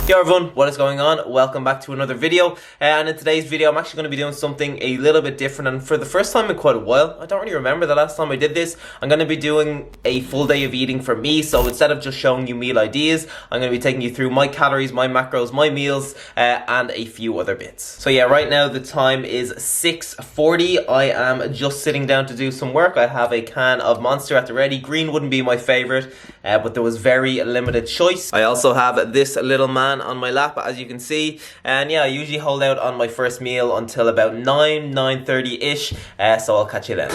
Yo everyone, what is going on? Welcome back to another video, and in today's video I'm actually going to be doing something a little bit different, and for the first time in quite a while. I don't really remember the last time I did this. I'm going to be doing a full day of eating for me, so instead of just showing you meal ideas, I'm going to be taking you through my calories, my macros, my meals, and a few other bits. So yeah, right now the time is 6:40. I am just sitting down to do some work. I have a can of Monster at the ready. Green wouldn't be my favorite, but there was very limited choice. I also have this little man on my lap, as you can see, and yeah, I usually hold out on my first meal until about 9:30 ish, so I'll catch you then.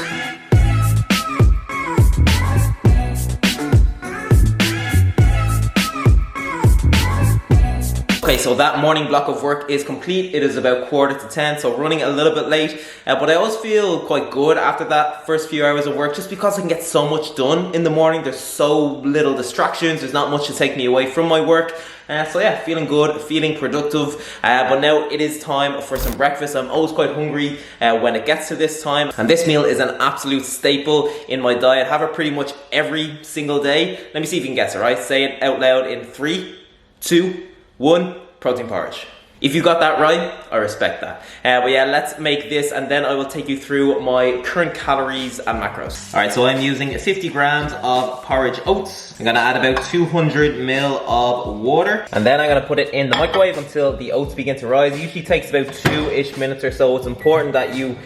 Okay, so that morning block of work is complete. It is about 9:45, so running a little bit late, but I always feel quite good after that first few hours of work, just because I can get so much done in the morning. There's so little distractions, there's not much to take me away from my work. So yeah, feeling good, feeling productive, but now it is time for some breakfast. I'm always quite hungry when it gets to this time, and this meal is an absolute staple in my diet. I have it pretty much every single day. Let me see if you can guess it, right? Say it out loud in 3, 2, 1, protein porridge. If you got that right, I respect that. But yeah, let's make this, and then I will take you through my current calories and macros. All right, so I'm using 50 grams of porridge oats. I'm gonna add about 200 ml of water, and then I'm gonna put it in the microwave until the oats begin to rise. It usually takes about 2-ish minutes or so. It's important that you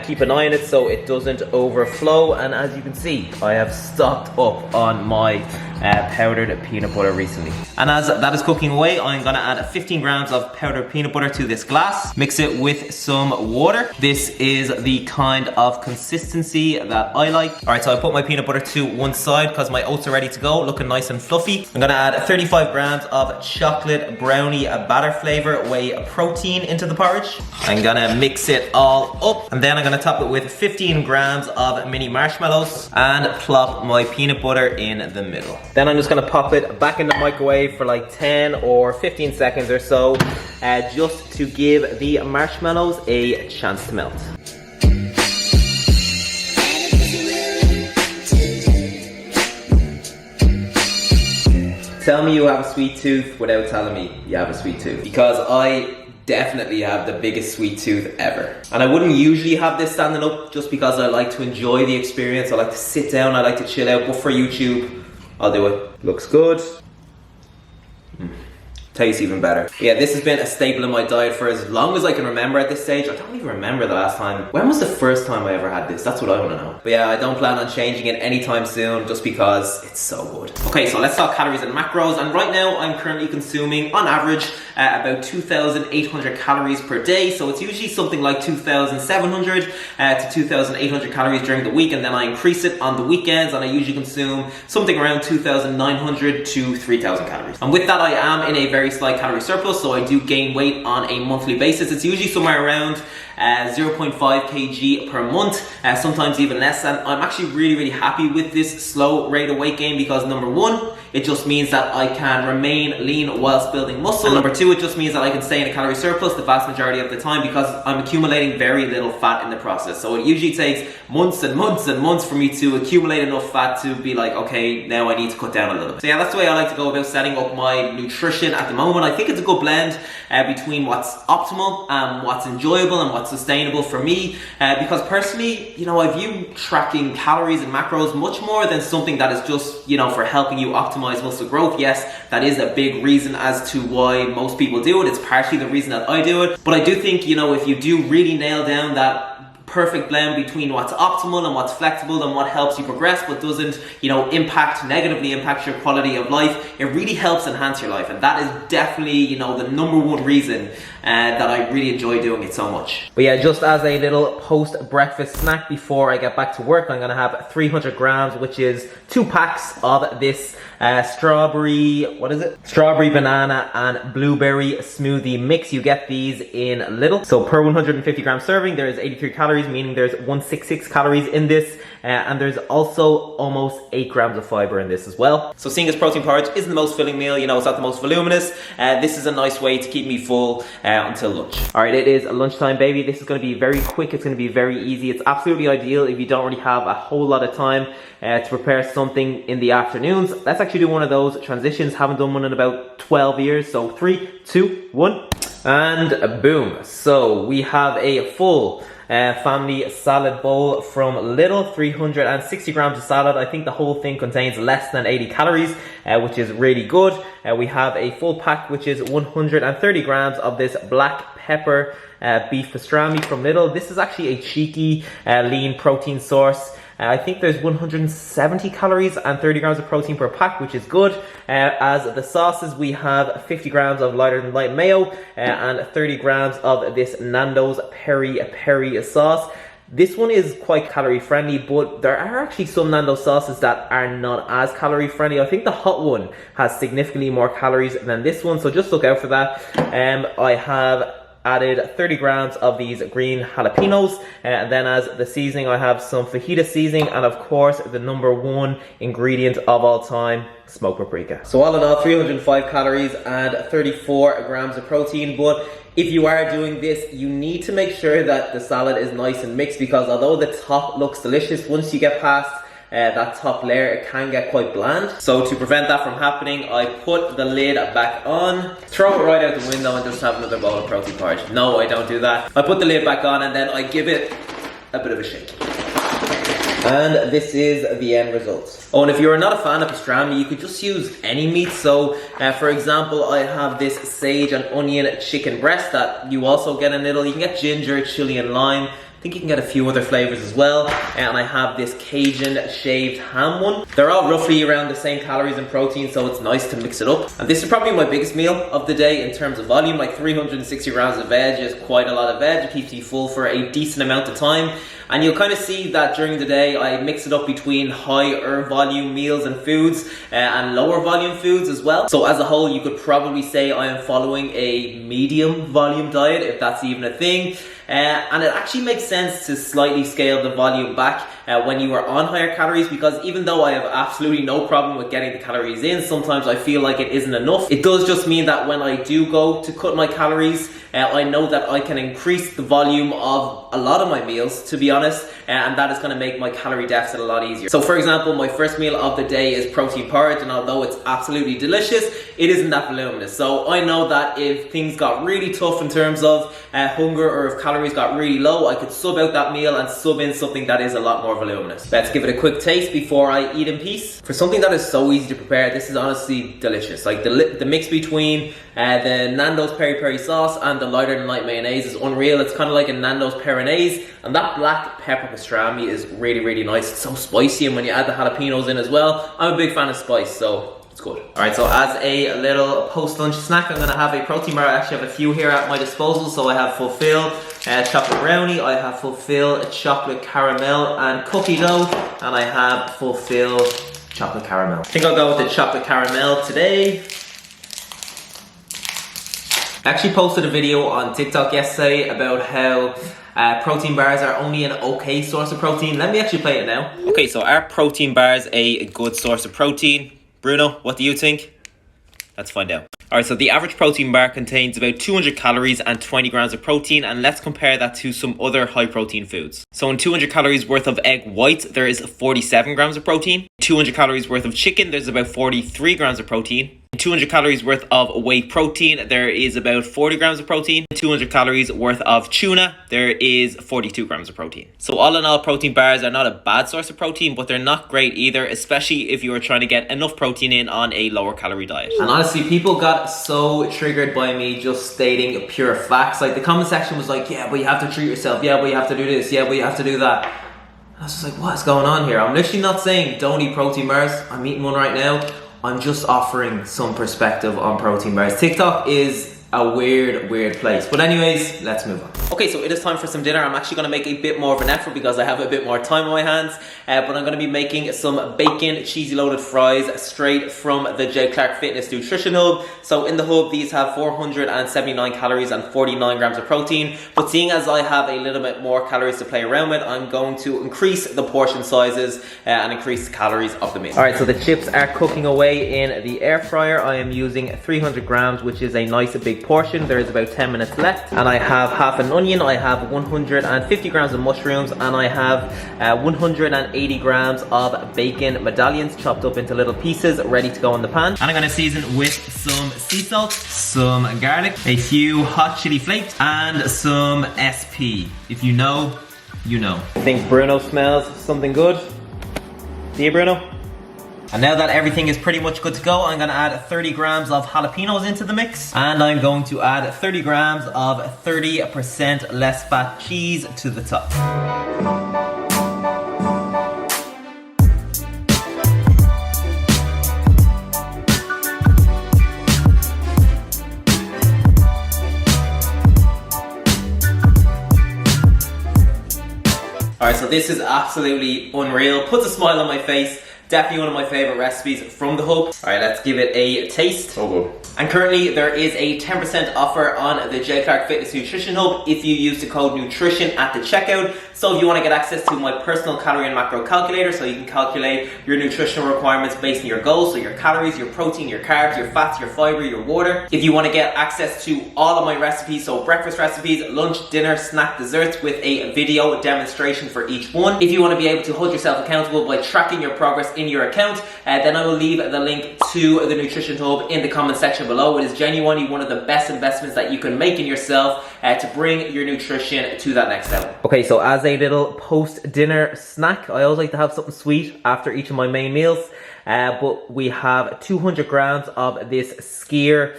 keep an eye on it so it doesn't overflow. And as you can see, I have stocked up on my powdered peanut butter recently. And as that is cooking away, I'm gonna add 15 grams of powdered peanut butter to this glass. Mix it with some water. This is the kind of consistency that I like. All right, so I put my peanut butter to one side because my oats are ready to go, looking nice and fluffy. I'm gonna add 35 grams of chocolate brownie batter flavor whey protein into the porridge. I'm gonna mix it all up, and then I'm gonna top it with 15 grams of mini marshmallows and plop my peanut butter in the middle. Then I'm just gonna pop it back in the microwave for like 10 or 15 seconds or so, just to give the marshmallows a chance to melt. Tell me you have a sweet tooth without telling me you have a sweet tooth, because I definitely have the biggest sweet tooth ever. And I wouldn't usually have this standing up, just because I like to enjoy the experience. I like to sit down, I like to chill out, but for YouTube, I'll do it. Looks good. Tastes even better. Yeah, this has been a staple in my diet for as long as I can remember at this stage. I don't even remember the last time. When was the first time I ever had this? That's what I want to know. But yeah, I don't plan on changing it anytime soon, just because it's so good. Okay, so let's talk calories and macros. And right now, I'm currently consuming, on average, about 2,800 calories per day. So it's usually something like 2,700 to 2,800 calories during the week, and then I increase it on the weekends, and I usually consume something around 2,900 to 3,000 calories. And with that, I am in a very slight calorie surplus, so I do gain weight on a monthly basis. It's usually somewhere around 0.5 kg per month, sometimes even less, and I'm actually really happy with this slow rate of weight gain, because number one, it just means that I can remain lean whilst building muscle, and number two, it just means that I can stay in a calorie surplus the vast majority of the time, because I'm accumulating very little fat in the process. So it usually takes months and months and months for me to accumulate enough fat to be like, okay, now I need to cut down a little bit. So yeah, that's the way I like to go about setting up my nutrition at the moment. I think it's a good blend between what's optimal and what's enjoyable and what's sustainable for me, because personally, you know, I view tracking calories and macros much more than something that is just, you know, for helping you optimize muscle growth. Yes, that is a big reason as to why most people do it. It's partially the reason that I do it, but I do think, you know, if you do really nail down that perfect blend between what's optimal and what's flexible and what helps you progress but doesn't, you know, negatively impact your quality of life, it really helps enhance your life. And that is definitely, you know, the number one reason that I really enjoy doing it so much. But yeah, just as a little post-breakfast snack before I get back to work, I'm gonna have 300 grams, which is 2 packs of this strawberry banana and blueberry smoothie mix. You get these in little. So per 150 gram serving, there is 83 calories. calories, meaning there's 166 calories in this. And there's also almost 8 grams of fiber in this as well. So seeing as protein porridge isn't the most filling meal, you know, it's not the most voluminous, this is a nice way to keep me full until lunch. All right, it is lunchtime, baby. This is gonna be very quick, it's gonna be very easy. It's absolutely ideal if you don't really have a whole lot of time to prepare something in the afternoons. Let's actually do one of those transitions. Haven't done one in about 12 years. So 3, 2, 1, and boom. So we have a full family salad bowl from Lidl, 360 grams of salad. I think the whole thing contains less than 80 calories, which is really good. We have a full pack, which is 130 grams of this black pepper beef pastrami from Lidl. This is actually a cheeky lean protein source. I think there's 170 calories and 30 grams of protein per pack, which is good. As the sauces, we have 50 grams of lighter than light mayo and 30 grams of this Nando's peri sauce. This one is quite calorie friendly, but there are actually some Nando's sauces that are not as calorie friendly. I think the hot one has significantly more calories than this one, so just look out for that. I have added 30 grams of these green jalapenos, and then as the seasoning I have some fajita seasoning, and of course the #1 ingredient of all time, smoked paprika. So all in all, 305 calories and 34 grams of protein. But if you are doing this, you need to make sure that the salad is nice and mixed, because although the top looks delicious, once you get past that top layer, it can get quite bland. So to prevent that from happening, I put the lid back on, throw it right out the window, and just have another bowl of protein porridge. No, I don't do that. I put the lid back on and then I give it a bit of a shake. And this is the end result. Oh, and if you're not a fan of pastrami, you could just use any meat. So, for example, I have this sage and onion chicken breast that you also get in Lidl. You can get ginger, chili, and lime. I think you can get a few other flavors as well. And I have this Cajun shaved ham one. They're all roughly around the same calories and protein, so it's nice to mix it up. And this is probably my biggest meal of the day in terms of volume. Like 360 grams of veg is quite a lot of veg. It keeps you full for a decent amount of time. And you'll kind of see that during the day, I mix it up between higher volume meals and foods and lower volume foods as well. So as a whole, you could probably say I am following a medium volume diet, if that's even a thing. And it actually makes sense to slightly scale the volume back when you are on higher calories, because even though I have absolutely no problem with getting the calories in, sometimes I feel like it isn't enough. It does just mean that when I do go to cut my calories, I know that I can increase the volume of a lot of my meals, to be honest, and that is going to make my calorie deficit a lot easier. So for example, my first meal of the day is protein porridge, and although it's absolutely delicious, it isn't that voluminous. So I know that if things got really tough in terms of hunger, or if calories got really low, I could sub out that meal and sub in something that is a lot more voluminous. Let's give it a quick taste before I eat in peace. For something that is so easy to prepare, this is honestly delicious. Like the mix between the Nando's peri sauce and the lighter than light mayonnaise is unreal. It's kind of like a Nando's peronaise, and that black pepper pastrami is really, really nice. It's so spicy, and when you add the jalapenos in as well, I'm a big fan of spice, so it's good. Alright, so as a little post-lunch snack, I'm gonna have a protein bar. I actually have a few here at my disposal. So I have Fulfill chocolate brownie, I have Fulfill chocolate caramel and cookie dough, and I have Fulfill chocolate caramel. I think I'll go with the chocolate caramel today. I actually posted a video on TikTok yesterday about how protein bars are only an okay source of protein. Let me actually play it now. Okay, so are protein bars a good source of protein? Bruno, what do you think? Let's find out. Alright, so the average protein bar contains about 200 calories and 20 grams of protein, and let's compare that to some other high protein foods. So in 200 calories worth of egg whites, there is 47 grams of protein. 200 calories worth of chicken, there's about 43 grams of protein. 200 calories worth of whey protein, there is about 40 grams of protein. 200 calories worth of tuna, there is 42 grams of protein. So all in all, protein bars are not a bad source of protein, but they're not great either, especially if you are trying to get enough protein in on a lower calorie diet. And honestly, people got so triggered by me just stating pure facts. Like the comment section was like, yeah, but you have to treat yourself. Yeah, but you have to do this. Yeah, but you have to do that. I was just like, what's going on here? I'm literally not saying don't eat protein bars. I'm eating one right now. I'm just offering some perspective on protein bars. TikTok is a weird place. But anyways, let's move on. Okay, so it is time for some dinner. I'm actually going to make a bit more of an effort because I have a bit more time on my hands. But I'm going to be making some bacon cheesy loaded fries straight from the J. Clark Fitness Nutrition Hub. So in the hub, these have 479 calories and 49 grams of protein. But seeing as I have a little bit more calories to play around with, I'm going to increase the portion sizes and increase the calories of the meal. All right, so the chips are cooking away in the air fryer. I am using 300 grams, which is a nice big portion. There is about 10 minutes left. And I have half an onion, I have 150 grams of mushrooms, and I have 180 grams of bacon medallions chopped up into little pieces ready to go in the pan. And I'm going to season with some sea salt, some garlic, a few hot chili flakes, and some SP. If you know, you know. I think Bruno smells something good. Do you, Bruno? And now that everything is pretty much good to go, I'm gonna add 30 grams of jalapenos into the mix. And I'm going to add 30 grams of 30% less fat cheese to the top. Alright, so this is absolutely unreal. Puts a smile on my face. Definitely one of my favorite recipes from the hub. All right, let's give it a taste. Oh, good. And currently there is a 10% offer on the J. Clark Fitness Nutrition Hub if you use the code NUTRITION at the checkout. So if you want to get access to my personal calorie and macro calculator, so you can calculate your nutritional requirements based on your goals, so your calories, your protein, your carbs, your fats, your fiber, your water. If you want to get access to all of my recipes, so breakfast recipes, lunch, dinner, snack, desserts with a video demonstration for each one. If you want to be able to hold yourself accountable by tracking your progress in your account, then I will leave the link to the Nutrition Hub in the comment section below. It is genuinely one of the best investments that you can make in yourself to bring your nutrition to that next level. Okay, so as a little post-dinner snack, I always like to have something sweet after each of my main meals. But we have 200 grams of this Skier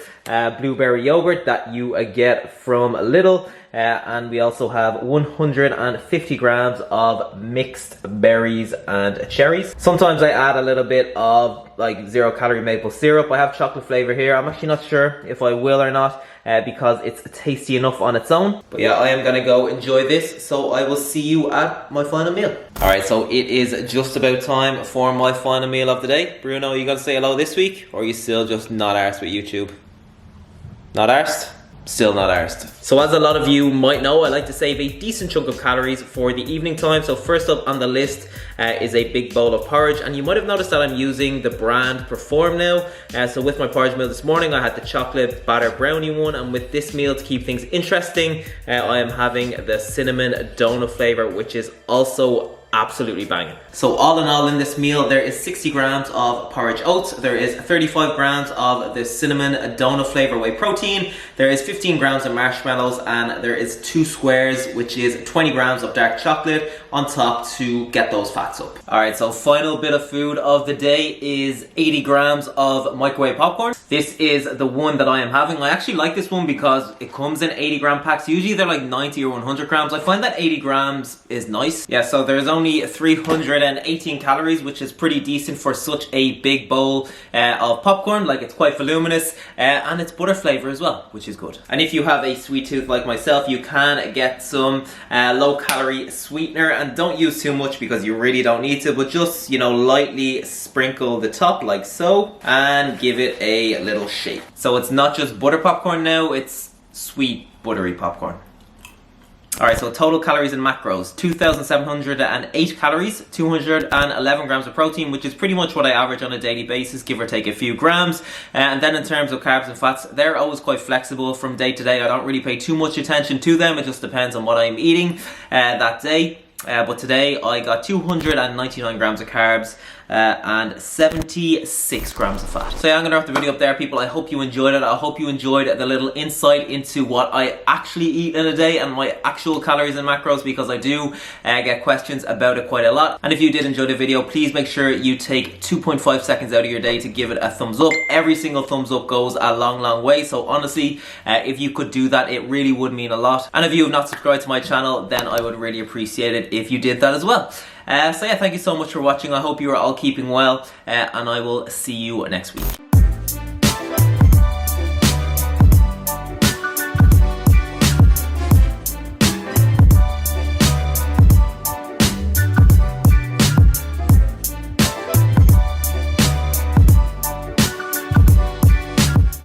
blueberry yogurt that you get from Lidl. And we also have 150 grams of mixed berries and cherries. Sometimes I add a little bit of like 0-calorie maple syrup. I have chocolate flavor here. I'm actually not sure if I will or not because it's tasty enough on its own. But yeah, I am gonna go enjoy this. So I will see you at my final meal. All right, so it is just about time for my final meal of the day. Bruno, you gonna say hello this week? Or are you still just not arsed with YouTube? Not arsed? Still not arsed. So as a lot of you might know, I like to save a decent chunk of calories for the evening time. So first up on the list is a big bowl of porridge, and you might have noticed that I'm using the brand Perform now. So with my porridge meal this morning, I had the chocolate batter brownie one, and with this meal to keep things interesting, I am having the cinnamon donut flavor, which is also absolutely banging. So all in all in this meal, there is 60 grams of porridge oats, there is 35 grams of the cinnamon donut flavor whey protein, there is 15 grams of marshmallows, and there is 2 squares, which is 20 grams of dark chocolate on top to get those fats up. All right, so final bit of food of the day is 80 grams of microwave popcorn. This is the one that I am having. I actually like this one because it comes in 80 gram packs. Usually they're like 90 or 100 grams. I find that 80 grams is nice. Yeah, so there's only 318 calories, which is pretty decent for such a big bowl of popcorn. Like, it's quite voluminous and it's butter flavor as well, which is good. And if you have a sweet tooth like myself, you can get some low calorie sweetener, and don't use too much because you really don't need to, but just, you know, lightly sprinkle the top like so and give it a little shake. So it's not just butter popcorn now, it's sweet buttery popcorn. Alright, so total calories and macros, 2,708 calories, 211 grams of protein, which is pretty much what I average on a daily basis, give or take a few grams. And then in terms of carbs and fats, they're always quite flexible from day to day. I don't really pay too much attention to them, it just depends on what I'm eating that day. But today I got 299 grams of carbs and 76 grams of fat. So yeah, I'm gonna wrap the video up there, people. I hope you enjoyed it. I hope you enjoyed the little insight into what I actually eat in a day and my actual calories and macros, because I do get questions about it quite a lot. And if you did enjoy the video, please make sure you take 2.5 seconds out of your day to give it a thumbs up. Every single thumbs up goes a long way. So honestly, if you could do that, it really would mean a lot. And if you have not subscribed to my channel, then I would really appreciate it if you did that as well. So yeah, thank you so much for watching. I hope you are all keeping well, and I will see you next week.